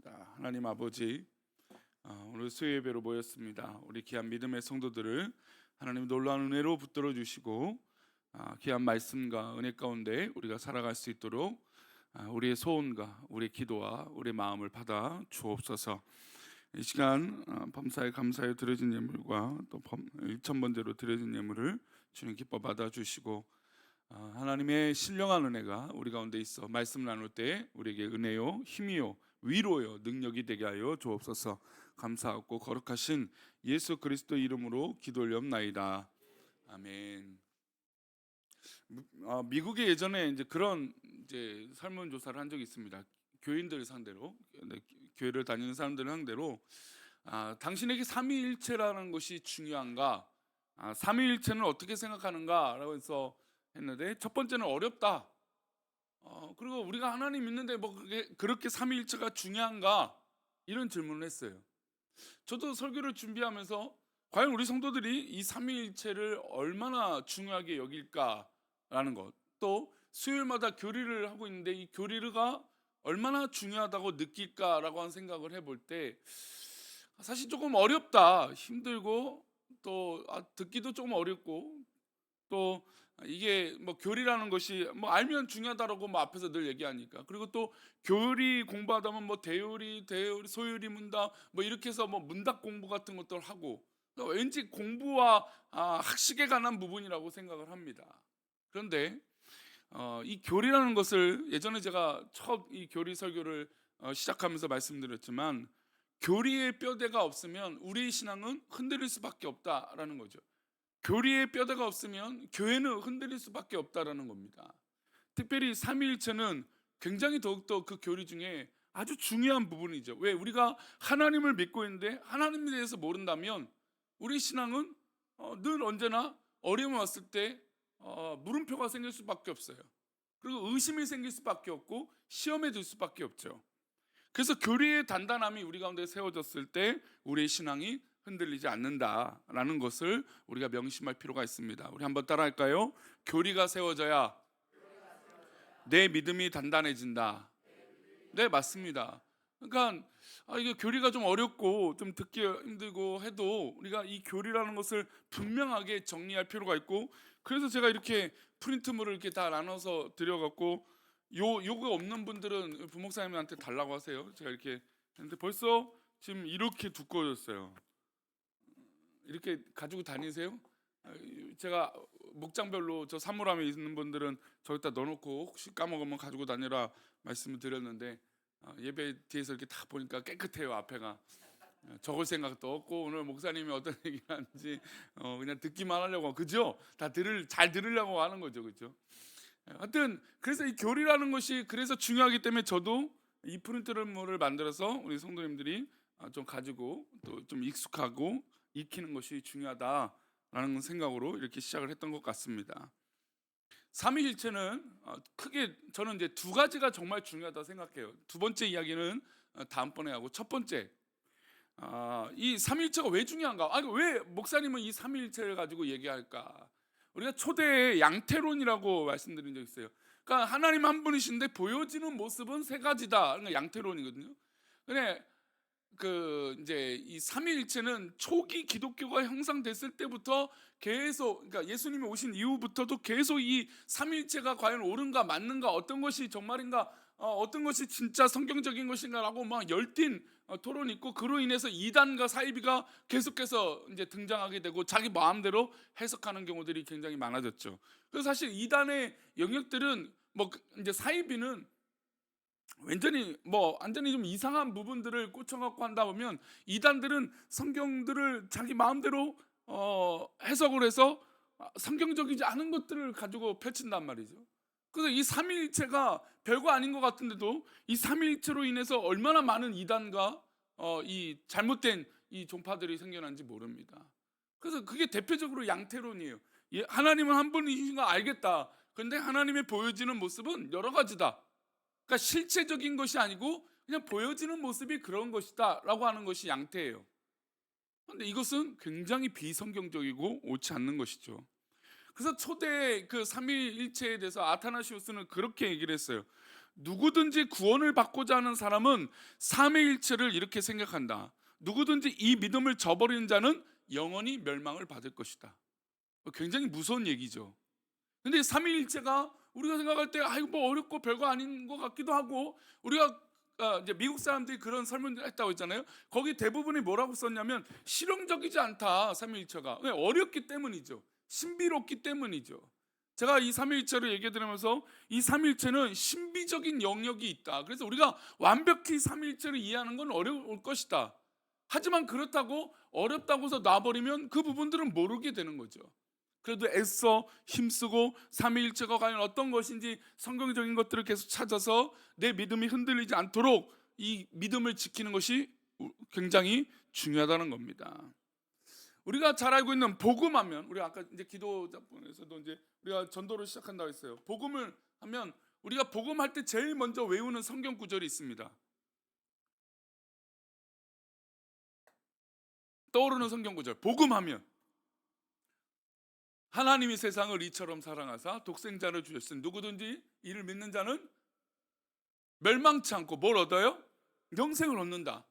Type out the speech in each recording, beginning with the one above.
기도하겠습니다. 하나님 아버지, 오늘 수요 예배로 모였습니다. 우리 귀한 믿음의 성도들을 하나님 놀라운 은혜로 붙들어 주시고 귀한 말씀과 은혜 가운데 우리가 살아갈 수 있도록 우리의 소원과 우리의 기도와 우리의 마음을 받아 주옵소서. 이 시간 범사에 감사에 드려진 예물과 또 1,000번째로 드려진 예물을 주님 기뻐 받아 주시고 하나님의 신령한 은혜가 우리 가운데 있어 말씀 나눌 때 우리에게 은혜요, 힘이요, 위로요, 능력이 되게 하여 주옵소서. 감사하고 거룩하신 예수 그리스도 이름으로 기도 올려옵나이다. 아멘. 미국에 예전에 이제 그런 이제 설문조사를 한 적이 있습니다. 교인들 상대로, 교회를 다니는 사람들 상대로 당신에게 삼위일체라는 것이 중요한가? 삼위일체는 어떻게 생각하는가라고 해서 했는데 첫 번째는 어렵다. 그리고 우리가 하나님 믿는데 뭐 그렇게 삼위일체가 중요한가? 이런 질문을 했어요. 저도 설교를 준비하면서 과연 우리 성도들이 이 삼위일체를 얼마나 중요하게 여길까라는 것, 또 수요일마다 교리를 하고 있는데 이 교리가 얼마나 중요하다고 느낄까라고 하는 생각을 해볼 때 사실 조금 어렵다, 힘들고 또 듣기도 조금 어렵고 또 이게 뭐 교리라는 것이 뭐 알면 중요하다라고 뭐 앞에서 늘 얘기하니까, 그리고 또 교리 공부하다 보면 뭐 대요리, 소요리 문답 뭐 이렇게 해서 뭐 문답 공부 같은 것들 하고 왠지 공부와 학식에 관한 부분이라고 생각을 합니다. 그런데 이 교리라는 것을 예전에 제가 첫 이 교리 설교를 시작하면서 말씀드렸지만, 교리의 뼈대가 없으면 우리의 신앙은 흔들릴 수밖에 없다라는 거죠. 교리의 뼈대가 없으면 교회는 흔들릴 수밖에 없다라는 겁니다. 특별히 삼위일체는 굉장히 더욱더 그 교리 중에 아주 중요한 부분이죠. 왜? 우리가 하나님을 믿고 있는데 하나님에 대해서 모른다면 우리 신앙은 늘 언제나 어려움이 왔을 때 물음표가 생길 수밖에 없어요. 그리고 의심이 생길 수밖에 없고 시험에 들 수밖에 없죠. 그래서 교리의 단단함이 우리 가운데 세워졌을 때 우리의 신앙이 흔들리지 않는다라는 것을 우리가 명심할 필요가 있습니다. 우리 한번 따라할까요? 교리가 세워져야 내 믿음이 단단해진다. 네, 맞습니다. 그러니까 이게 교리가 좀 어렵고 좀 듣기 힘들고 해도 우리가 이 교리라는 것을 분명하게 정리할 필요가 있고, 그래서 제가 이렇게 프린트물을 이렇게 다 나눠서 드려갖고 요거 없는 분들은 부목사님한테 달라고 하세요. 제가 이렇게 했는데 벌써 지금 이렇게 두꺼워졌어요. 이렇게 가지고 다니세요? 제가 목장별로 저 사물함에 있는 분들은 저기다 넣어놓고 혹시 까먹으면 가지고 다니라 말씀을 드렸는데 예배 뒤에서 이렇게 딱 보니까 깨끗해요. 앞에가 적을 생각도 없고 오늘 목사님이 어떤 얘기를 하는지 그냥 듣기만 하려고, 그죠? 다 잘 들으려고 하는 거죠, 그죠? 하여튼 그래서 이 교리라는 것이 그래서 중요하기 때문에 저도 이 프린트를 만들어서 우리 성도님들이 좀 가지고 또 좀 익숙하고 익히는 것이 중요하다라는 생각으로 이렇게 시작을 했던 것 같습니다. 삼위일체는 크게 저는 이제 두 가지가 정말 중요하다 생각해요. 두 번째 이야기는 다음번에 하고, 첫 번째 이 삼위일체가 왜 중요한가? 왜 목사님은 이 삼위일체를 가지고 얘기할까? 우리가 초대의 양태론이라고 말씀드린 적 있어요. 그러니까 하나님 한 분이신데 보여지는 모습은 세 가지다. 그러니까 양태론이거든요. 근데 이제 이 삼위일체는 초기 기독교가 형성됐을 때부터 계속, 그러니까 예수님이 오신 이후부터도 계속 이 삼위일체가 과연 옳은가 맞는가, 어떤 것이 정말인가, 어떤 것이 진짜 성경적인 것인가라고 막 열띤 토론이 있고, 그로 인해서 이단과 사이비가 계속해서 이제 등장하게 되고 자기 마음대로 해석하는 경우들이 굉장히 많아졌죠. 그래서 사실 이단의 영역들은 이제 사이비는 완전히 좀 이상한 부분들을 꽂혀갖고 한다 보면 이단들은 성경들을 자기 마음대로 해석을 해서 성경적이지 않은 것들을 가지고 펼친단 말이죠. 그래서 이 삼위일체가 별거 아닌 것 같은데도 이 삼위일체로 인해서 얼마나 많은 이단과 이 잘못된 이 종파들이 생겨난지 모릅니다. 그래서 그게 대표적으로 양태론이에요. 하나님은 한 분이신 거 알겠다. 그런데 하나님의 보여지는 모습은 여러 가지다. 그러니까 실체적인 것이 아니고 그냥 보여지는 모습이 그런 것이다 라고 하는 것이 양태예요. 그런데 이것은 굉장히 비성경적이고 옳지 않는 것이죠. 그래서 초대 그 삼위일체에 대해서 아타나시우스는 그렇게 얘기를 했어요. 누구든지 구원을 받고자 하는 사람은 삼위일체를 이렇게 생각한다. 누구든지 이 믿음을 저버리는 자는 영원히 멸망을 받을 것이다. 굉장히 무서운 얘기죠. 근데 삼위일체가 우리가 생각할 때 이거 뭐 어렵고 별거 아닌 것 같기도 하고, 우리가 이제 미국 사람들이 그런 설문을 했다고 했잖아요. 거기 대부분이 뭐라고 썼냐면 실용적이지 않다, 삼위일체가. 왜? 어렵기 때문이죠. 신비롭기 때문이죠. 제가 이 삼위일체를 얘기해 드리면서 이 삼위일체는 신비적인 영역이 있다. 그래서 우리가 완벽히 삼위일체를 이해하는 건 어려울 것이다. 하지만 그렇다고 어렵다고 해서 놔버리면 그 부분들은 모르게 되는 거죠. 그래도 애써 힘쓰고 삼위일체가 과연 어떤 것인지 성경적인 것들을 계속 찾아서 내 믿음이 흔들리지 않도록 이 믿음을 지키는 것이 굉장히 중요하다는 겁니다. 우리가 잘 알고 있는 복음하면, 우리 아까 이제 기도자분에서도 이제 우리가 전도를 시작한다고 했어요. 복음을 하면 우리가 복음할 때 제일 먼저 외우는 성경 구절이 있습니다. 떠오르는 성경 구절, 복음하면 하나님이 세상을 이처럼 사랑하사 독생자를 주셨으니 누구든지 이를 믿는 자는 멸망치 않고 뭘 얻어요? 영생을 얻는다.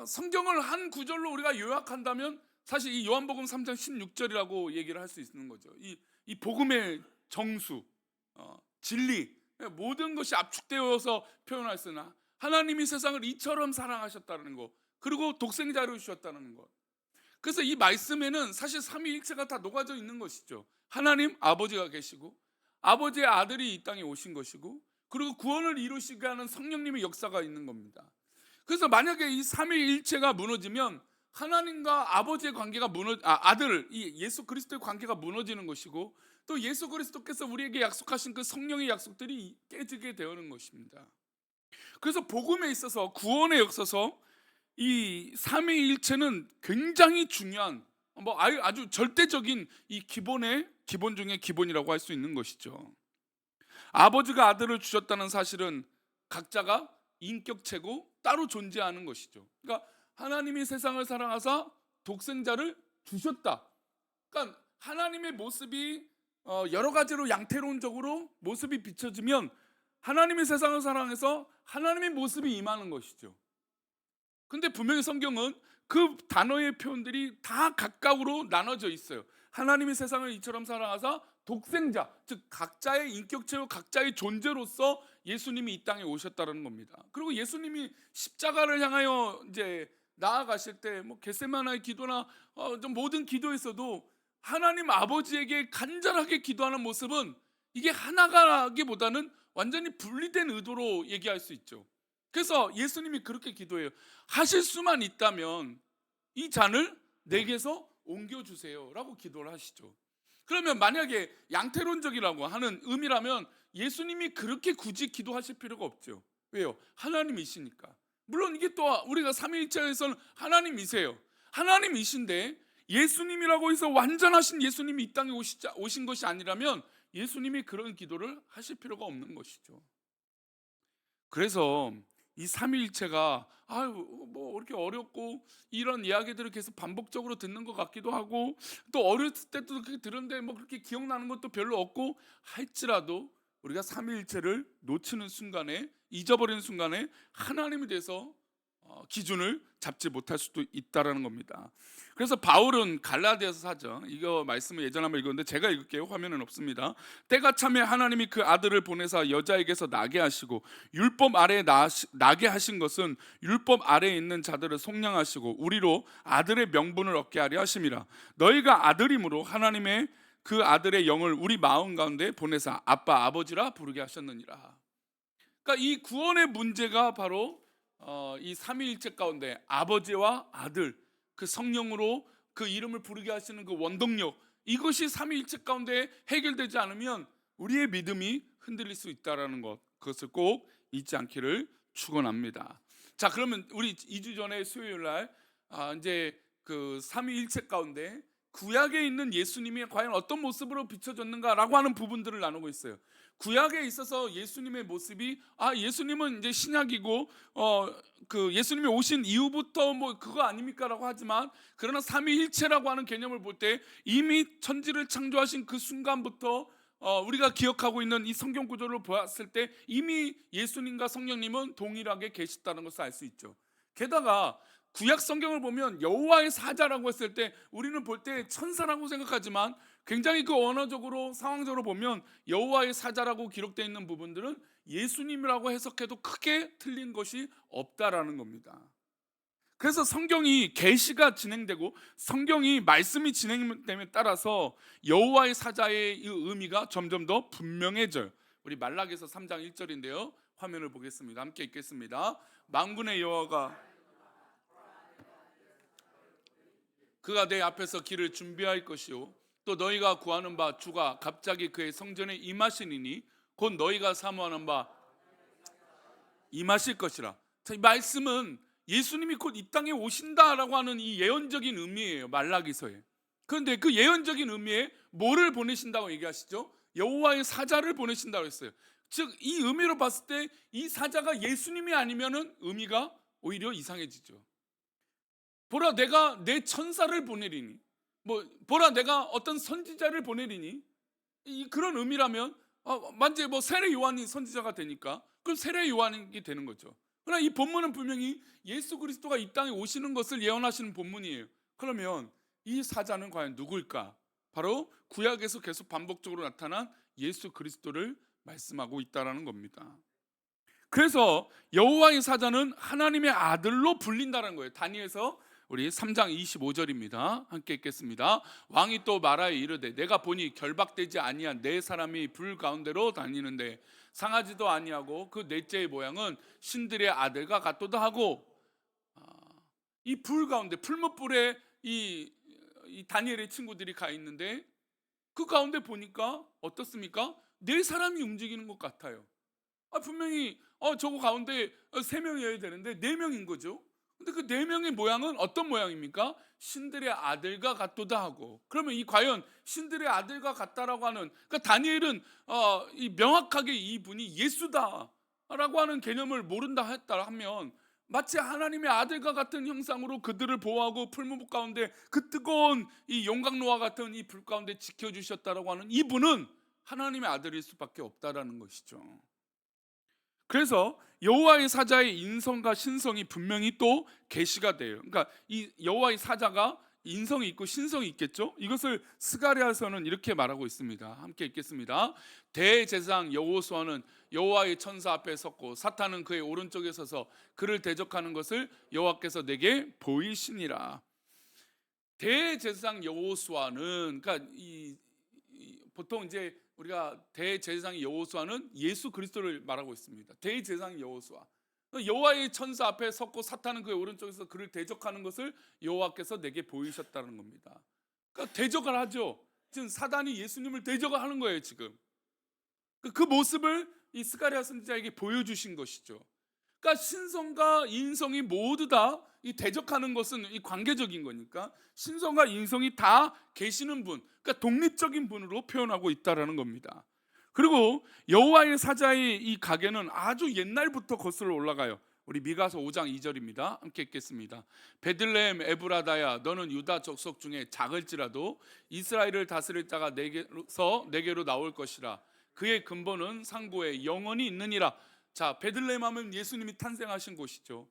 성경을 한 구절로 우리가 요약한다면 사실 이 요한복음 3장 16절이라고 얘기를 할 수 있는 거죠. 이 복음의 정수, 진리, 모든 것이 압축되어서 표현하였으나 하나님이 세상을 이처럼 사랑하셨다는 것, 그리고 독생자를 주셨다는 것. 그래서 이 말씀에는 사실 삼위일체가 다 녹아져 있는 것이죠. 하나님 아버지가 계시고 아버지의 아들이 이 땅에 오신 것이고, 그리고 구원을 이루시게 하는 성령님의 역사가 있는 겁니다. 그래서 만약에 이 삼위일체가 무너지면 하나님과 아버지의 관계가 아들 이 예수 그리스도의 관계가 무너지는 것이고, 또 예수 그리스도께서 우리에게 약속하신 그 성령의 약속들이 깨지게 되는 것입니다. 그래서 복음에 있어서, 구원에 있어서 이 삼위일체는 굉장히 중요한, 아주 절대적인 이 기본 중에 기본이라고 할 수 있는 것이죠. 아버지가 아들을 주셨다는 사실은 각자가 인격체고 따로 존재하는 것이죠. 그러니까 하나님이 세상을 사랑하사 독생자를 주셨다. 그러니까 하나님의 모습이 여러 가지로 양태론적으로 모습이 비춰지면 하나님이 세상을 사랑해서 하나님의 모습이 임하는 것이죠. 근데 분명히 성경은 그 단어의 표현들이 다 각각으로 나눠져 있어요. 하나님이 세상을 이처럼 사랑하사 독생자, 즉 각자의 인격체와 각자의 존재로서 예수님이 이 땅에 오셨다는 겁니다. 그리고 예수님이 십자가를 향하여 이제 나아가실 때 겟세마나의 기도나 좀 모든 기도에서도 하나님 아버지에게 간절하게 기도하는 모습은 이게 하나가기보다는 완전히 분리된 의도로 얘기할 수 있죠. 그래서 예수님이 그렇게 기도해요. 하실 수만 있다면 이 잔을 내게서 옮겨주세요 라고 기도를 하시죠. 그러면 만약에 양태론적이라고 하는 의미라면 예수님이 그렇게 굳이 기도하실 필요가 없죠. 왜요? 하나님이시니까. 물론 이게 또 우리가 삼위일체에서는 하나님이세요. 하나님이신데 예수님이라고 해서 완전하신 예수님이 이 땅에 오신 것이 아니라면 예수님이 그런 기도를 하실 필요가 없는 것이죠. 그래서 이 삼위일체가 뭐 이렇게 어렵고 이런 이야기들을 계속 반복적으로 듣는 것 같기도 하고, 또 어렸을 때도 그렇게 들었는데 그렇게 기억나는 것도 별로 없고 할지라도 우리가 삼위일체를 놓치는 순간에, 잊어버리는 순간에 하나님에 대해서 기준을 잡지 못할 수도 있다라는 겁니다. 그래서 바울은 갈라디아서 4장, 이거 말씀을 예전에 한번 읽었는데 제가 읽을게요. 화면은 없습니다. 때가 차매 하나님이 그 아들을 보내사 여자에게서 나게 하시고 율법 아래에 나게 하신 것은 율법 아래에 있는 자들을 속량하시고 우리로 아들의 명분을 얻게 하려 하심이라. 너희가 아들임으로 하나님의 그 아들의 영을 우리 마음 가운데 보내사 아빠 아버지라 부르게 하셨느니라. 그러니까 이 구원의 문제가 바로 이 삼위일체 가운데 아버지와 아들, 그 성령으로 그 이름을 부르게 하시는 그 원동력, 이것이 삼위일체 가운데 해결되지 않으면 우리의 믿음이 흔들릴 수 있다라는 것, 그것을 꼭 잊지 않기를 축원합니다. 자, 그러면 우리 2주 전에 수요일 날 이제 그 삼위일체 가운데 구약에 있는 예수님이 과연 어떤 모습으로 비춰졌는가라고 하는 부분들을 나누고 있어요. 구약에 있어서 예수님의 모습이 예수님은 이제 신약이고 그 예수님이 오신 이후부터 그거 아닙니까라고 하지만, 그러나 삼위일체라고 하는 개념을 볼 때 이미 천지를 창조하신 그 순간부터 우리가 기억하고 있는 이 성경 구조를 보았을 때 이미 예수님과 성령님은 동일하게 계셨다는 것을 알 수 있죠. 게다가 구약 성경을 보면 여호와의 사자라고 했을 때 우리는 볼 때 천사라고 생각하지만 굉장히 그 언어적으로 상황적으로 보면 여호와의 사자라고 기록되어 있는 부분들은 예수님이라고 해석해도 크게 틀린 것이 없다라는 겁니다. 그래서 성경이 계시가 진행되고 성경이 말씀이 진행됨에 따라서 여호와의 사자의 이 의미가 점점 더 분명해져요. 우리 말라기서 3장 1절인데요. 화면을 보겠습니다. 함께 읽겠습니다. 만군의 여호와가 그가 내 앞에서 길을 준비할 것이요 또 너희가 구하는 바 주가 갑자기 그의 성전에 임하시니니 곧 너희가 사모하는 바 임하실 것이라. 자, 이 말씀은 예수님이 곧 이 땅에 오신다라고 하는 이 예언적인 의미예요. 말라기서에. 그런데 그 예언적인 의미에 뭐를 보내신다고 얘기하시죠? 여호와의 사자를 보내신다고 했어요. 즉 이 의미로 봤을 때 이 사자가 예수님이 아니면은 의미가 오히려 이상해지죠. 보라 내가 내 천사를 보내리니, 보라 내가 어떤 선지자를 보내리니, 이 그런 의미라면 만약에 세례 요한이 선지자가 되니까 그럼 세례 요한이 되는 거죠. 그러나 이 본문은 분명히 예수 그리스도가 이 땅에 오시는 것을 예언하시는 본문이에요. 그러면 이 사자는 과연 누구일까? 바로 구약에서 계속 반복적으로 나타난 예수 그리스도를 말씀하고 있다라는 겁니다. 그래서 여호와의 사자는 하나님의 아들로 불린다는 거예요. 다니엘서 우리 3장 25절입니다. 함께 읽겠습니다. 왕이 또 말하여 이르되 내가 보니 결박되지 아니한 네 사람이 불 가운데로 다니는데 상하지도 아니하고 그 넷째의 모양은 신들의 아들과 같도다 하고, 이 불 가운데 풀무불에 이 다니엘의 친구들이 가 있는데 그 가운데 보니까 어떻습니까? 네 사람이 움직이는 것 같아요. 분명히 저거 가운데 세 명이어야 되는데 네 명인 거죠. 근데 그 네 명의 모양은 어떤 모양입니까? 신들의 아들과 같도다 하고. 그러면 이 과연 신들의 아들과 같다라고 하는, 그러니까 다니엘은 이 명확하게 이분이 예수다라고 하는 개념을 모른다 했다 하면 마치 하나님의 아들과 같은 형상으로 그들을 보호하고 풀무불 가운데 그 뜨거운 이 용광로와 같은 이 불 가운데 지켜주셨다라고 하는 이분은 하나님의 아들일 수밖에 없다라는 것이죠. 그래서 여호와의 사자의 인성과 신성이 분명히 또 계시가 돼요. 그러니까 이 여호와의 사자가 인성이 있고 신성이 있겠죠. 이것을 스가랴서는 이렇게 말하고 있습니다. 함께 읽겠습니다. 대제사장 여호수아는 여호와의 천사 앞에 섰고 사탄은 그의 오른쪽에 서서 그를 대적하는 것을 여호와께서 내게 보이시니라. 대제사장 여호수아는, 그러니까 보통 이제 우리가 대제사장 여호수아는 예수 그리스도를 말하고 있습니다. 대제사장 여호수아, 여호와의 천사 앞에 섰고 사탄은 그의 오른쪽에서 그를 대적하는 것을 여호와께서 내게 보이셨다는 겁니다. 그러니까 대적을 하죠. 지금 사단이 예수님을 대적을 하는 거예요. 지금 그 모습을 이 스가랴 선지자에게 보여주신 것이죠. 그러니까 신성과 인성이 모두 다 이 대적하는 것은 이 관계적인 거니까 신성과 인성이 다 계시는 분, 그러니까 독립적인 분으로 표현하고 있다라는 겁니다. 그리고 여호와의 사자의 이 가계는 아주 옛날부터 거슬러 올라가요. 우리 미가서 5장 2절입니다. 함께 읽겠습니다. 베들레헴 에브라다야 너는 유다 족속 중에 작을지라도 이스라엘을 다스릴 자가 내게로 나올 것이라. 그의 근본은 상고에 영원히 있느니라. 자, 베들레헴 하면 예수님이 탄생하신 곳이죠.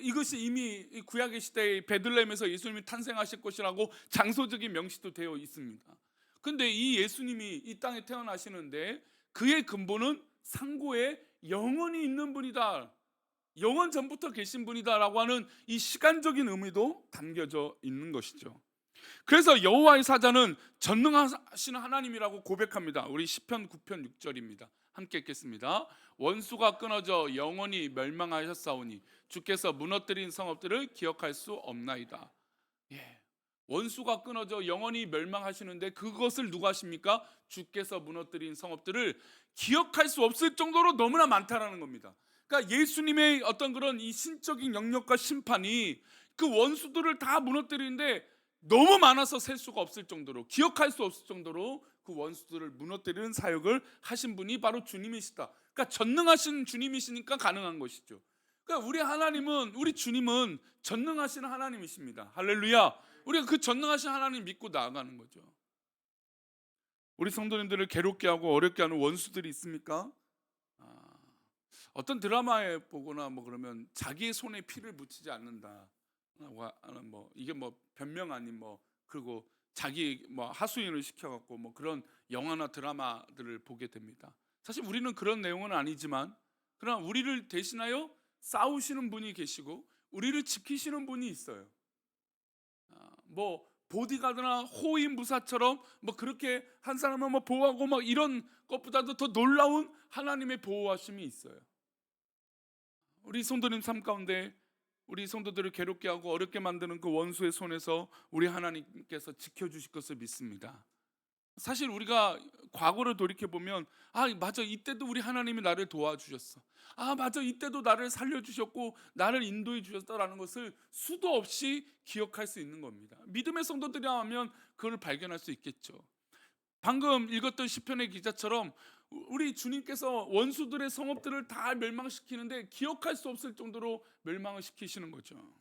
이것이 이미 구약의 시대에 베들레헴에서 예수님이 탄생하실 것이라고 장소적인 명시도 되어 있습니다. 근데 이 예수님이 이 땅에 태어나시는데 그의 근본은 상고에 영원히 있는 분이다, 영원 전부터 계신 분이다라고 하는 이 시간적인 의미도 담겨져 있는 것이죠. 그래서 여호와의 사자는 전능하신 하나님이라고 고백합니다. 우리 시편 9편 6절입니다. 함께 읽겠습니다. 원수가 끊어져 영원히 멸망하셨사오니 주께서 무너뜨린 성읍들을 기억할 수 없나이다. 원수가 끊어져 영원히 멸망하시는데 그것을 누가 하십니까? 주께서 무너뜨린 성읍들을 기억할 수 없을 정도로 너무나 많다라는 겁니다. 그러니까 예수님의 어떤 그런 이 신적인 영역과 심판이 그 원수들을 다 무너뜨리는데 너무 많아서 셀 수가 없을 정도로, 기억할 수 없을 정도로 그 원수들을 무너뜨리는 사역을 하신 분이 바로 주님이시다. 그러니까 전능하신 주님이시니까 가능한 것이죠. 그러니까 우리 주님은 전능하신 하나님이십니다. 할렐루야. 우리가 그 전능하신 하나님 믿고 나아가는 거죠. 우리 성도님들을 괴롭게 하고 어렵게 하는 원수들이 있습니까? 아, 어떤 드라마에 보거나 뭐 그러면 자기의 손에 피를 묻히지 않는다. 뭐 이게 뭐 변명 아닌 뭐 그리고 자기 뭐 하수인을 시켜갖고 뭐 그런 영화나 드라마들을 보게 됩니다. 사실 우리는 그런 내용은 아니지만 그러나 우리를 대신하여 싸우시는 분이 계시고 우리를 지키시는 분이 있어요. 뭐 보디가드나 호위무사처럼 뭐 그렇게 한 사람을 뭐 보호하고 막 이런 것보다도 더 놀라운 하나님의 보호하심이 있어요. 우리 성도님 삶 가운데 우리 성도들을 괴롭게 하고 어렵게 만드는 그 원수의 손에서 우리 하나님께서 지켜주실 것을 믿습니다. 사실 우리가 과거를 돌이켜 보면 맞아, 이때도 우리 하나님이 나를 도와주셨어. 맞아, 이때도 나를 살려주셨고 나를 인도해 주셨다라는 것을 수도 없이 기억할 수 있는 겁니다. 믿음의 성도들이라면 그걸 발견할 수 있겠죠. 방금 읽었던 시편의 기자처럼 우리 주님께서 원수들의 성읍들을 다 멸망시키는데 기억할 수 없을 정도로 멸망을 시키시는 거죠.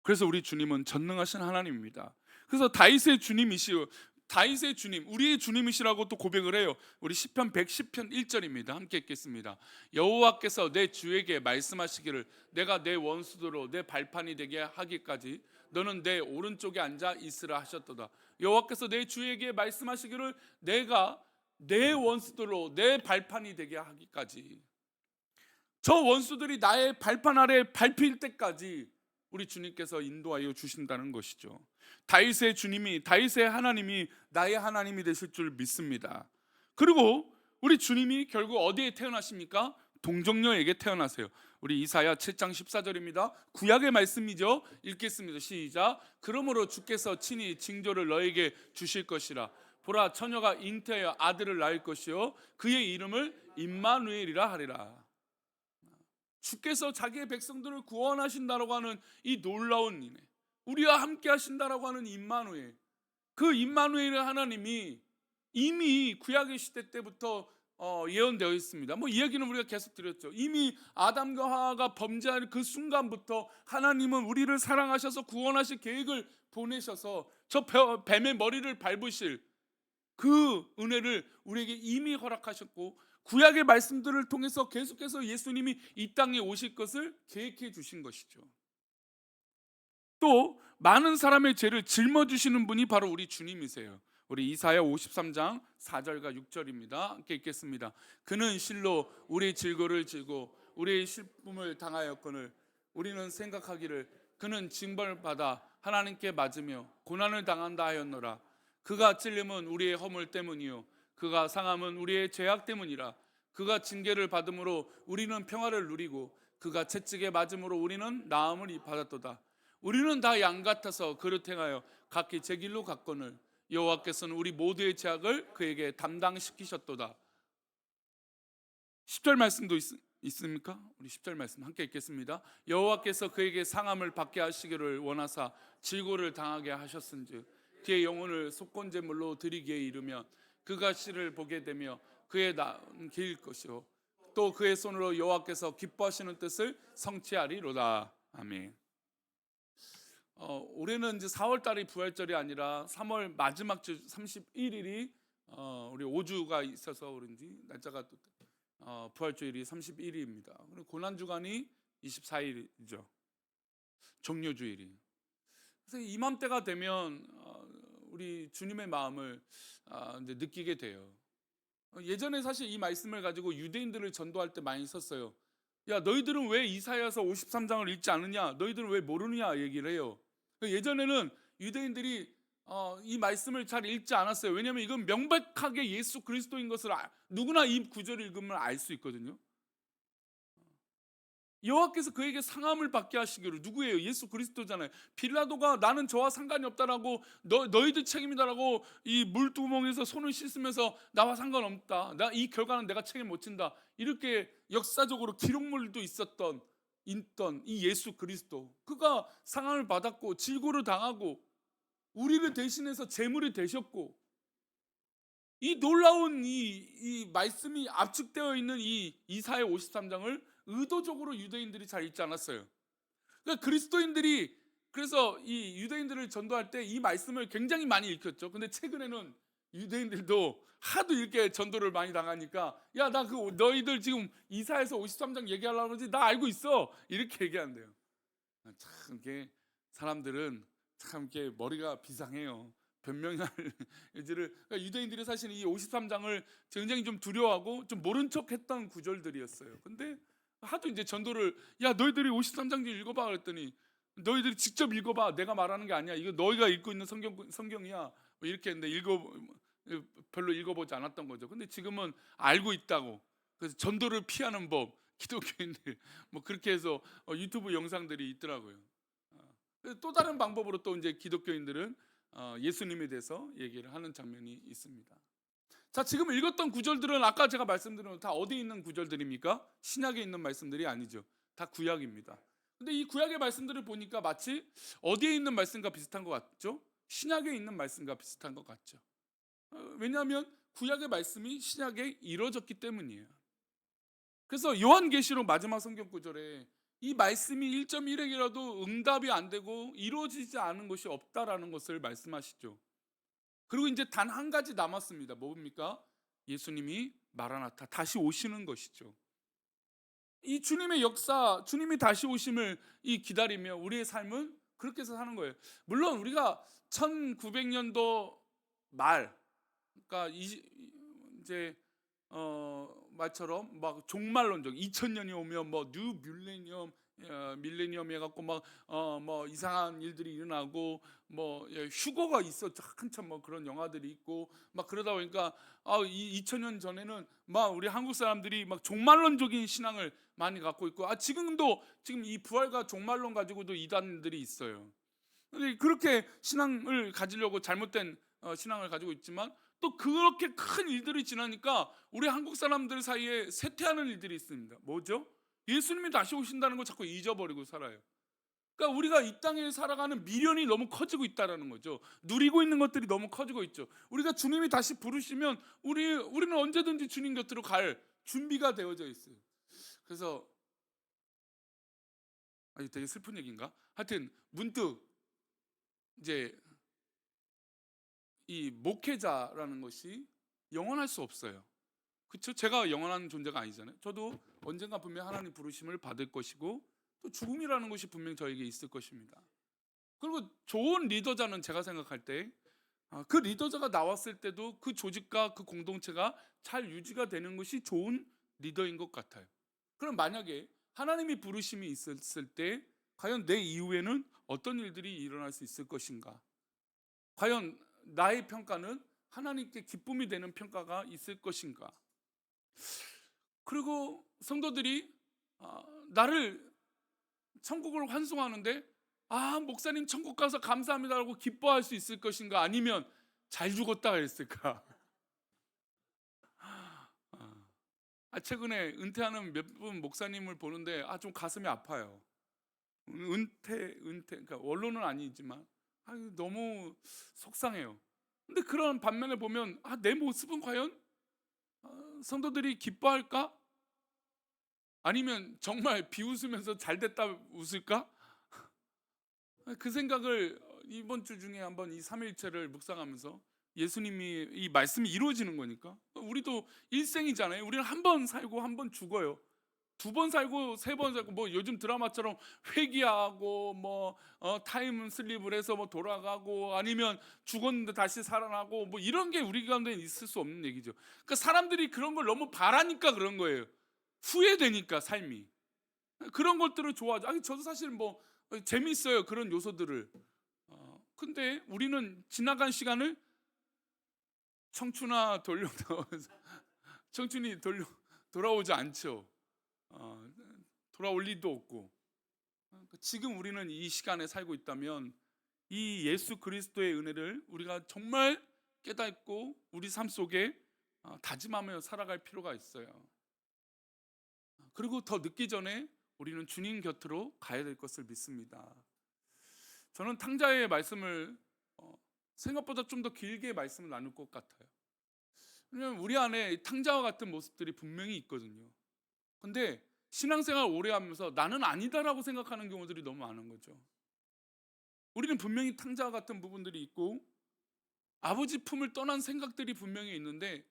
그래서 우리 주님은 전능하신 하나님입니다. 그래서 다윗의 주님이시요, 다윗의 주님, 우리의 주님이시라고 또 고백을 해요. 우리 시편 110편 1절입니다. 함께 읽겠습니다. 여호와께서 내 주에게 말씀하시기를 내가 내 원수도로 내 발판이 되게 하기까지 너는 내 오른쪽에 앉아 있으라 하셨도다. 여호와께서 내 주에게 말씀하시기를 내가 내 원수도로 내 발판이 되게 하기까지, 저 원수들이 나의 발판 아래 밟힐 때까지 우리 주님께서 인도하여 주신다는 것이죠. 다윗의 주님이, 다윗의 하나님이 나의 하나님이 되실 줄 믿습니다. 그리고 우리 주님이 결국 어디에 태어나십니까? 동정녀에게 태어나세요. 우리 이사야 7장 14절입니다. 구약의 말씀이죠. 읽겠습니다. 시작. 그러므로 주께서 친히 징조를 너에게 주실 것이라. 보라, 처녀가 잉태하여 아들을 낳을 것이요 그의 이름을 임마누엘이라 하리라. 주께서 자기의 백성들을 구원하신다라고 하는 이 놀라운 은혜, 우리와 함께 하신다라고 하는 임마누엘, 그 임마누엘 하나님이 이미 구약의 시대 때부터 예언되어 있습니다. 뭐 이야기는 우리가 계속 드렸죠. 이미 아담과 하와가 범죄한 그 순간부터 하나님은 우리를 사랑하셔서 구원하실 계획을 보내셔서 저 뱀의 머리를 밟으실 그 은혜를 우리에게 이미 허락하셨고, 구약의 말씀들을 통해서 계속해서 예수님이 이 땅에 오실 것을 계획해 주신 것이죠. 또 많은 사람의 죄를 짊어지시는 분이 바로 우리 주님이세요. 우리 이사야 53장 4절과 6절입니다. 함께 읽겠습니다. 그는 실로 우리 질고를 지고 우리의 슬픔을 당하였거늘 우리는 생각하기를 그는 징벌을 받아 하나님께 맞으며 고난을 당한다 하였노라. 그가 찔림은 우리의 허물 때문이요 그가 상함은 우리의 죄악 때문이라. 그가 징계를 받음으로 우리는 평화를 누리고 그가 채찍에 맞음으로 우리는 나음을 받았도다. 우리는 다 양 같아서 그릇 행하여 각기 제 길로 갔거늘 여호와께서는 우리 모두의 죄악을 그에게 담당시키셨도다. 10절 말씀도 있습니까? 우리 10절 말씀 함께 읽겠습니다. 여호와께서 그에게 상함을 받게 하시기를 원하사 질고를 당하게 하셨은즉 그의 영혼을 속건제물로 드리기에 이르면 그가 씨를 보게 되며 그의 나은 길 것이요 또 그의 손으로 여호와께서 기뻐하시는 뜻을 성취하리로다. 아멘. 올해는 이제 4월 달이 부활절이 아니라 3월 마지막 주 31일이 우리 5주가 있어서 그런지 날짜가 또 부활주일이 31일입니다. 그리고 고난 주간이 24일이죠. 종료주일이. 그래서 이맘때가 되면 우리 주님의 마음을 이제 느끼게 돼요. 예전에 사실 이 말씀을 가지고 유대인들을 전도할 때 많이 썼어요. 야, 너희들은 왜 이사야서 53장을 읽지 않느냐? 너희들은 왜 모르느냐? 얘기를 해요. 예전에는 유대인들이 이 말씀을 잘 읽지 않았어요. 왜냐하면 이건 명백하게 예수 그리스도인 것을 누구나 이 구절을 읽으면 알 수 있거든요. 여호와께서 그에게 상함을 받게 하시기로, 누구예요? 예수 그리스도잖아요. 빌라도가 나는 저와 상관이 없다라고, 너희들 책임이다라고 이 물두멍에서 손을 씻으면서 나와 상관없다, 나 이 결과는 내가 책임 못 진다, 이렇게 역사적으로 기록물도 있던 이 예수 그리스도, 그가 상함을 받았고 질고를 당하고 우리를 대신해서 제물이 되셨고, 이 놀라운 이 말씀이 압축되어 있는 이 이사야 53장을 의도적으로 유대인들이 잘 읽지 않았어요. 그러니까 그리스도인들이 그래서 이 유대인들을 전도할 때 이 말씀을 굉장히 많이 읽혔죠. 근데 최근에는 유대인들도 하도 이렇게 전도를 많이 당하니까 야, 나 그 너희들 지금 이사에서 53장 얘기하려고 그러지 나 알고 있어. 이렇게 얘기한대요. 참 이게 사람들은 참 이렇게 머리가 비상해요. 변명할 여지를, 그러니까 유대인들이 사실 이 53장을 굉장히 좀 두려워하고 좀 모른 척했던 구절들이었어요. 근데 하도 이제 전도를 야 너희들이 53장 좀 읽어봐 그랬더니 너희들이 직접 읽어봐, 내가 말하는 게 아니야, 이거 너희가 읽고 있는 성경이야, 뭐 이렇게 했는데 별로 읽어보지 않았던 거죠. 근데 지금은 알고 있다고. 그래서 전도를 피하는 법, 기독교인들 뭐 그렇게 해서 유튜브 영상들이 있더라고요. 또 다른 방법으로 또 이제 기독교인들은 예수님에 대해서 얘기를 하는 장면이 있습니다. 자, 지금 읽었던 구절들은 아까 제가 말씀드린 다 어디에 있는 구절들입니까? 신약에 있는 말씀들이 아니죠. 다 구약입니다. 근데 이 구약의 말씀들을 보니까 마치 어디에 있는 말씀과 비슷한 것 같죠? 신약에 있는 말씀과 비슷한 것 같죠. 왜냐하면 구약의 말씀이 신약에 이루어졌기 때문이에요. 그래서 요한계시록 마지막 성경 구절에 이 말씀이 1.1핵이라도 응답이 안 되고 이루어지지 않은 것이 없다라는 것을 말씀하시죠. 그리고 이제 단 한 가지 남았습니다. 뭡니까? 예수님이 마라나타, 다시 오시는 것이죠. 이 주님의 역사, 주님이 다시 오심을 기다리며 우리의 삶은 그렇게 해서 사는 거예요. 물론 우리가 1900년도 말, 그러니까 이제 말처럼 막 종말론적 2000년이 오면 뭐 뉴 밀레니엄 해갖고 막 뭐 이상한 일들이 일어나고 뭐 휴거가 있었죠. 한참 뭐 그런 영화들이 있고 막 그러다 보니까 이 2000년 전에는 막 우리 한국 사람들이 막 종말론적인 신앙을 많이 갖고 있고 지금도 지금 이 부활과 종말론 가지고도 이단들이 있어요. 근데 그렇게 신앙을 가지려고 잘못된 신앙을 가지고 있지만 또 그렇게 큰 일들이 지나니까 우리 한국 사람들 사이에 쇠퇴하는 일들이 있습니다. 뭐죠? 예수님이 다시 오신다는 걸 자꾸 잊어버리고 살아요. 그러니까 우리가 이 땅에 살아가는 미련이 너무 커지고 있다는 거죠. 누리고 있는 것들이 너무 커지고 있죠. 우리가 주님이 다시 부르시면 우리는 언제든지 주님 곁으로 갈 준비가 되어져 있어요. 그래서 되게 슬픈 얘기인가? 하여튼 문득 이제 이 목회자라는 것이 영원할 수 없어요. 그렇죠? 제가 영원한 존재가 아니잖아요. 저도 언젠가 분명 하나님 부르심을 받을 것이고 또 죽음이라는 것이 분명 저에게 있을 것입니다. 그리고 좋은 리더자는 제가 생각할 때 그 리더자가 나왔을 때도 그 조직과 그 공동체가 잘 유지가 되는 것이 좋은 리더인 것 같아요. 그럼 만약에 하나님이 부르심이 있었을 때 과연 내 이후에는 어떤 일들이 일어날 수 있을 것인가? 과연 나의 평가는 하나님께 기쁨이 되는 평가가 있을 것인가? 그리고 성도들이 나를 천국을 환송하는데 목사님 천국 가서 감사합니다라고 기뻐할 수 있을 것인가? 아니면 잘 죽었다 했을까? 최근에 은퇴하는 몇 분 목사님을 보는데 좀 가슴이 아파요. 그러니까 원로는 아니지만 너무 속상해요. 근데 그런 반면에 보면 내 모습은 과연 성도들이 기뻐할까? 아니면 정말 비웃으면서 잘 됐다 웃을까? 그 생각을 이번 주 중에 한번 이 삼위일체를 묵상하면서 예수님이 이 말씀이 이루어지는 거니까 우리도 일생이잖아요. 우리는 한 번 살고 한 번 죽어요. 두 번 살고 세 번 살고 뭐 요즘 드라마처럼 회귀하고 뭐 타임 슬립을 해서 뭐 돌아가고 아니면 죽었는데 다시 살아나고 뭐 이런 게 우리 가운데 있을 수 없는 얘기죠. 그러니까 사람들이 그런 걸 너무 바라니까 그런 거예요. 후회되니까 삶이. 그런 것들을 좋아하죠. 저도 사실 뭐 재밌어요. 그런 요소들을. 근데 우리는 지나간 시간을 청춘아 청춘이 돌아오지 않죠. 돌아올 리도 없고. 지금 우리는 이 시간에 살고 있다면 이 예수 그리스도의 은혜를 우리가 정말 깨닫고 우리 삶 속에 다짐하며 살아갈 필요가 있어요. 그리고 더 늦기 전에 우리는 주님 곁으로 가야 될 것을 믿습니다. 저는 탕자의 말씀을 생각보다 좀 더 길게 말씀을 나눌 것 같아요. 왜냐하면 우리 안에 탕자와 같은 모습들이 분명히 있거든요. 근데 신앙생활 오래 하면서 나는 아니다라고 생각하는 경우들이 너무 많은 거죠. 우리는 분명히 탕자와 같은 부분들이 있고 아버지 품을 떠난 생각들이 분명히 있는데,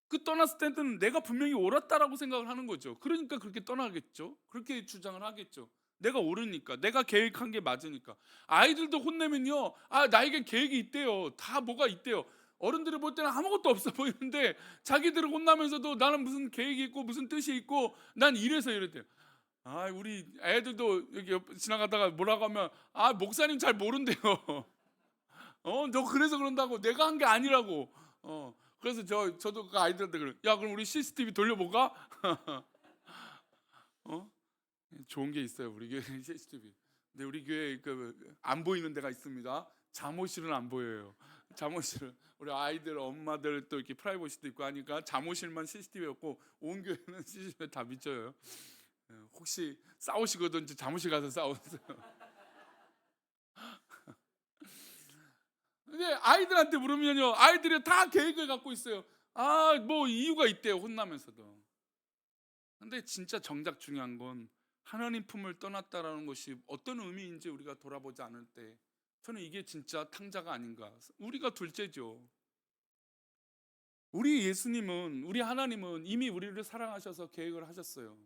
그 떠났을 때는 내가 분명히 옳았다라고 생각을 하는 거죠. 그러니까 그렇게 떠나겠죠. 그렇게 주장을 하겠죠. 내가 옳으니까, 내가 계획한 게 맞으니까. 아이들도 혼내면요, 나에겐 계획이 있대요. 다 뭐가 있대요. 어른들이 볼 때는 아무것도 없어 보이는데 자기들은 혼나면서도 나는 무슨 계획이 있고 무슨 뜻이 있고 난 이래서 이랬대요. 우리 애들도 여기 지나가다가 뭐라고 하면 목사님 잘 모른대요. 너 그래서 그런다고, 내가 한 게 아니라고. 그래서 저도 그 아이들한테 그래. 야, 그럼 우리 CCTV 돌려볼까? 어? 좋은 게 있어요, 우리 교회 CCTV. 근데 우리 교회 안 보이는 데가 있습니다. 잠옷실은 안 보여요. 잠옷실은 우리 아이들 엄마들 또 이렇게 프라이버시도 있고 하니까 잠옷실만 CCTV였고 온 교회는 CCTV 다 비춰요. 혹시 싸우시거든 잠옷실 가서 싸우세요. 근데 아이들한테 물으면요, 아이들이 다 계획을 갖고 있어요. 뭐 이유가 있대요, 혼나면서도. 근데 진짜 정작 중요한 건 하나님 품을 떠났다라는 것이 어떤 의미인지 우리가 돌아보지 않을 때, 저는 이게 진짜 탕자가 아닌가. 우리가 둘째죠. 우리 예수님은, 우리 하나님은 이미 우리를 사랑하셔서 계획을 하셨어요.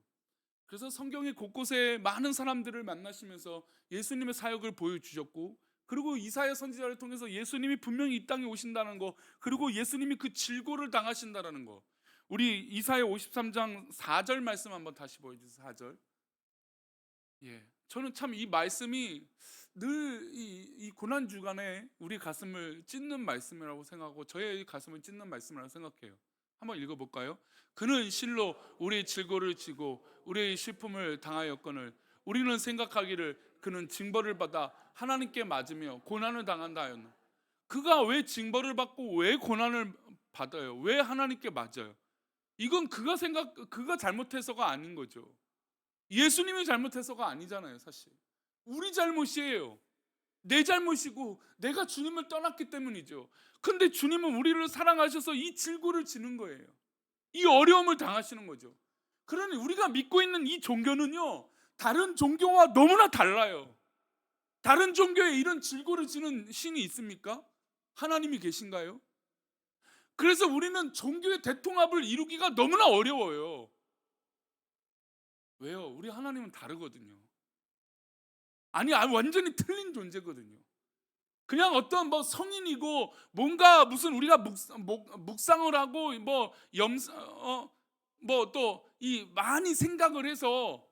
그래서 성경의 곳곳에 많은 사람들을 만나시면서 예수님의 사역을 보여주셨고, 그리고 이사야 선지자를 통해서 예수님이 분명히 이 땅에 오신다는 거, 그리고 예수님이 그 질고를 당하신다는 거. 우리 이사야 53장 4절 말씀 한번 다시 보여주세요. 4절. 저는 참 이 말씀이 늘 이 고난 주간에 우리 가슴을 찢는 말씀이라고 생각하고 저의 가슴을 찢는 말씀이라고 생각해요. 한번 읽어볼까요? 그는 실로 우리의 질고를 지고 우리의 슬픔을 당하였거늘 우리는 생각하기를 그는 징벌을 받아 하나님께 맞으며 고난을 당한다 하였나. 그가 왜 징벌을 받고 왜 고난을 받아요? 왜 하나님께 맞아요? 이건 그가 잘못해서가 아닌 거죠. 예수님이 잘못해서가 아니잖아요, 사실. 우리 잘못이에요. 내 잘못이고 내가 주님을 떠났기 때문이죠. 근데 주님은 우리를 사랑하셔서 이 질고를 지는 거예요. 이 어려움을 당하시는 거죠. 그러니 우리가 믿고 있는 이 종교는요, 다른 종교와 너무나 달라요. 다른 종교에 이런 질고를 지는 신이 있습니까? 하나님이 계신가요? 그래서 우리는 종교의 대통합을 이루기가 너무나 어려워요. 왜요? 우리 하나님은 다르거든요. 완전히 틀린 존재거든요. 그냥 어떤 뭐 성인이고 뭔가 무슨 우리가 묵상을 하고 뭐 또 이 많이 생각을 해서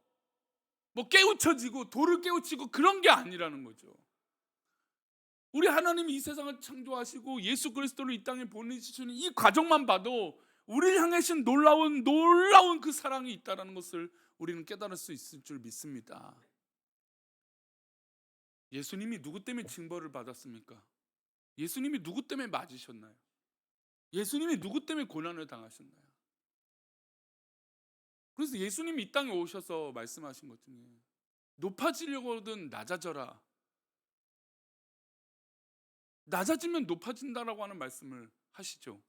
뭐 깨우쳐지고 돌을 깨우치고 그런 게 아니라는 거죠. 우리 하나님이 이 세상을 창조하시고 예수 그리스도를 이 땅에 보내주시는 이 과정만 봐도 우리를 향하신 놀라운 그 사랑이 있다는 것을 우리는 깨달을 수 있을 줄 믿습니다. 예수님이 누구 때문에 징벌을 받았습니까? 예수님이 누구 때문에 맞으셨나요? 예수님이 누구 때문에 고난을 당하셨나요? 그래서 예수님이 이 땅에 오셔서 말씀하신 것 중에 높아지려거든 낮아져라. 낮아지면 높아진다라고 하는 말씀을 하시죠.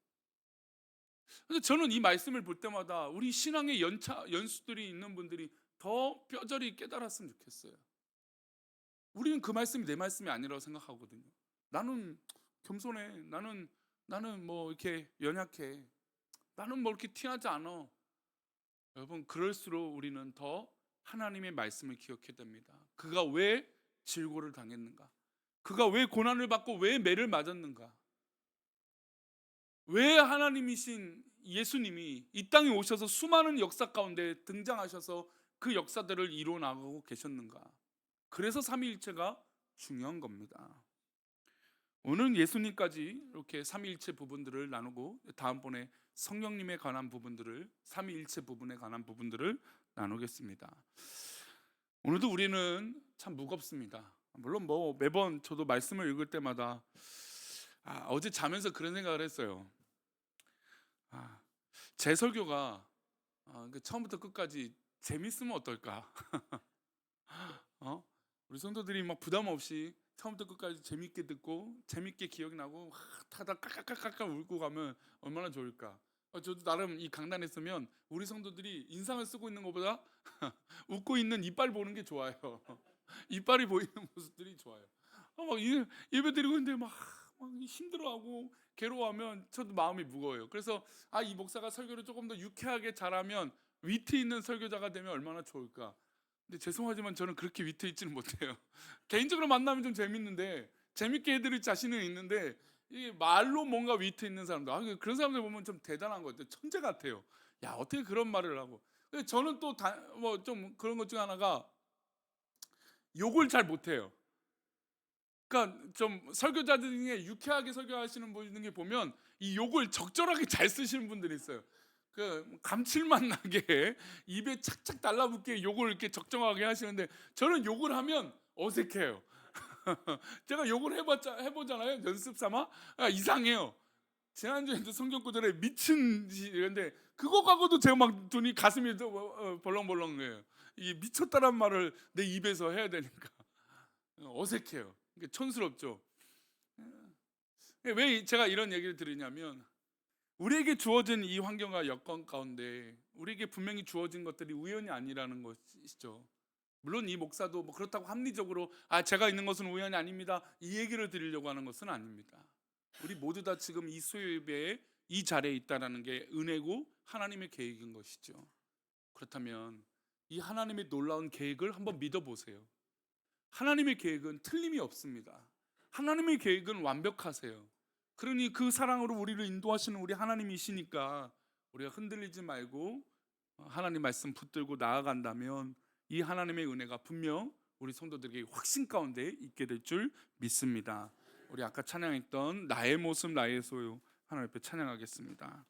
근데 저는 이 말씀을 볼 때마다 우리 신앙의 연수들이 있는 분들이 더 뼈저리 깨달았으면 좋겠어요. 우리는 그 말씀이 내 말씀이 아니라고 생각하거든요. 나는 겸손해. 나는 뭐 이렇게 연약해. 나는 뭐 이렇게 티하지 않아. 여러분, 그럴수록 우리는 더 하나님의 말씀을 기억해야 됩니다. 그가 왜 질고를 당했는가? 그가 왜 고난을 받고 왜 매를 맞았는가? 왜 하나님이신 예수님이 이 땅에 오셔서 수많은 역사 가운데 등장하셔서 그 역사들을 이루어 나가고 계셨는가? 그래서 삼위일체가 중요한 겁니다. 오늘 예수님까지 이렇게 삼위일체 부분들을 나누고 다음번에 성령님에 관한 부분들을, 삼위일체 부분에 관한 부분들을 나누겠습니다. 오늘도 우리는 참 무겁습니다. 물론 뭐 매번 저도 말씀을 읽을 때마다 어제 자면서 그런 생각을 했어요. 제 설교가 처음부터 끝까지 재밌으면 어떨까? 우리 성도들이 막 부담 없이 처음부터 끝까지 재밌게 듣고 재밌게 기억나고 하다 까까까까 울고 가면 얼마나 좋을까? 저도 나름 이 강단에 있으면 우리 성도들이 인상을 쓰고 있는 것보다 웃고 있는 이빨 보는 게 좋아요. 이빨이 보이는 모습들이 좋아요. 막 예배 드리고 있는데 막 힘들어하고 괴로워하면 저도 마음이 무거워요. 그래서 이 목사가 설교를 조금 더 유쾌하게 잘하면 위트 있는 설교자가 되면 얼마나 좋을까. 근데 죄송하지만 저는 그렇게 위트 있지는 못해요. 개인적으로 만나면 좀 재밌는데 재밌게 해드릴 자신은 있는데 이 말로 뭔가 위트 있는 사람들, 그런 사람들 보면 좀 대단한 것 같아요. 천재 같아요. 야, 어떻게 그런 말을 하고. 근데 저는 또 뭐 좀 그런 것 중 하나가 욕을 잘 못해요. 그러니까 좀 설교자들 중에 유쾌하게 설교하시는 분들 보면 이 욕을 적절하게 잘 쓰시는 분들이 있어요. 그 감칠맛 나게 입에 착착 달라붙게 욕을 이렇게 적정하게 하시는데 저는 욕을 하면 어색해요. 제가 욕을 해보잖아요. 연습 삼아. 이상해요. 지난주에도 성경 구절에 미친 짓인데 그거 갖고도 제가 막 눈이 가슴이 벌렁벌렁해요. 이게 미쳤다란 말을 내 입에서 해야 되니까 어색해요. 이게 촌스럽죠. 왜 제가 이런 얘기를 드리냐면 우리에게 주어진 이 환경과 여건 가운데 우리에게 분명히 주어진 것들이 우연이 아니라는 것이죠. 물론 이 목사도 뭐 그렇다고 합리적으로 제가 있는 것은 우연이 아닙니다 이 얘기를 드리려고 하는 것은 아닙니다. 우리 모두 다 지금 이 수요 예배에 이 자리에 있다는 게 은혜고 하나님의 계획인 것이죠. 그렇다면 이 하나님의 놀라운 계획을 한번 믿어보세요. 하나님의 계획은 틀림이 없습니다. 하나님의 계획은 완벽하세요. 그러니 그 사랑으로 우리를 인도하시는 우리 하나님이시니까 우리가 흔들리지 말고 하나님 말씀 붙들고 나아간다면 이 하나님의 은혜가 분명 우리 성도들에게 확신 가운데 있게 될 줄 믿습니다. 우리 아까 찬양했던 나의 모습 나의 소유 하나님 앞에 찬양하겠습니다.